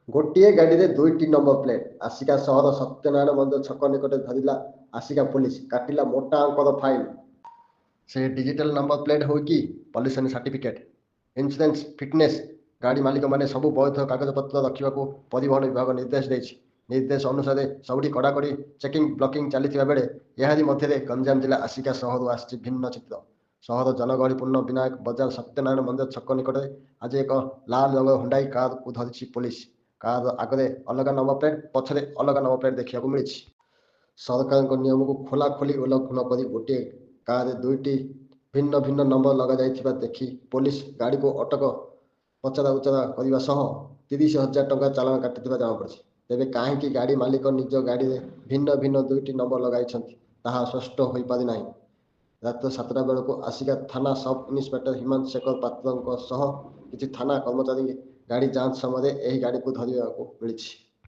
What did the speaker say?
ଗୋଟିଏ ଗାଡ଼ିରେ ଦୁଇଟି ନମ୍ବର ପ୍ଲେଟ୍। ଆସିକା ସହର ସତ୍ୟନାରାୟଣ ମନ୍ଦିର ଛକ ନିକଟରେ ଧରିଲା ଆସିକା ପୁଲିସ। କାଟିଲା ମୋଟା ଅଙ୍କର ଫାଇନ୍। ସେ ଡିଜିଟାଲ ନମ୍ବର ପ୍ଲେଟ୍ ହଉ କି ପଲ୍ୟୁସନ ସାର୍ଟିଫିକେଟ୍, ଇନ୍ସୁରାନ୍ସ, ଫିଟନେସ୍, ଗାଡ଼ି ମାଲିକମାନେ ସବୁ ବୈଧ କାଗଜପତ୍ର ରଖିବାକୁ ପରିବହନ ବିଭାଗ ନିର୍ଦ୍ଦେଶ ଦେଇଛି। ନିର୍ଦ୍ଦେଶ ଅନୁସାରେ ସବୁଠି କଡ଼ାକଡ଼ି ଚେକିଂ ବ୍ଲକିଂ ଚାଲିଥିବା ବେଳେ ଏହାରି ମଧ୍ୟରେ ଗଞ୍ଜାମ ଜିଲ୍ଲା ଆସିକା ସହରରୁ ଆସିଛି ଭିନ୍ନ ଚିତ୍ର। ସହର ଜନଗହଳିପୂର୍ଣ୍ଣ ବିନାୟକ ବଜାର ସତ୍ୟନାରାୟଣ ମନ୍ଦିର ଛକ ନିକଟରେ ଆଜି ଏକ ଲାଲ ରଙ୍ଗର ହୁଣ୍ଡାଇ କାରକୁ ଧରିଛି ପୋଲିସ। କାର ଆଗରେ ଅଲଗା ନମ୍ବର ପ୍ଲେଟ୍, ପଛରେ ଅଲଗା ନମ୍ବର ପ୍ଲେଟ୍ ଦେଖିବାକୁ ମିଳିଛି। ସରକାରଙ୍କ ନିୟମକୁ ଖୋଲାଖୋଲି ଉଲ୍ଲଂଘନ କରି ଗୋଟିଏ କାରରେ ଦୁଇଟି ଭିନ୍ନ ଭିନ୍ନ ନମ୍ବର ଲଗାଯାଇଥିବା ଦେଖି ପୋଲିସ ଗାଡ଼ିକୁ ଅଟକ ପଚରା ଉଚରା କରିବା ସହ 30,000 ଟଙ୍କା ଚାଲାଣ କାଟିଥିବା ଜଣାପଡ଼ିଛି। ତେବେ କାହିଁକି ଗାଡ଼ି ମାଲିକ ନିଜ ଗାଡ଼ିରେ ଭିନ୍ନ ଭିନ୍ନ ଦୁଇଟି ନମ୍ବର ଲଗାଇଛନ୍ତି ତାହା ସ୍ପଷ୍ଟ ହୋଇପାରିନାହିଁ। ରାତ୍ର 7ଟା ବେଳକୁ ଆସିକା ଥାନା ସବ୍ ଇନ୍ସପେକ୍ଟର ହିମାଂଶୁ ଶେଖର ପାତ୍ରଙ୍କ ସହ କିଛି ଥାନା କର୍ମଚାରୀ ଗାଡ଼ି ଯାଞ୍ଚ ସମୟରେ ଏହି ଗାଡ଼ିକୁ ଧରିବାକୁ ମିଳିଛି।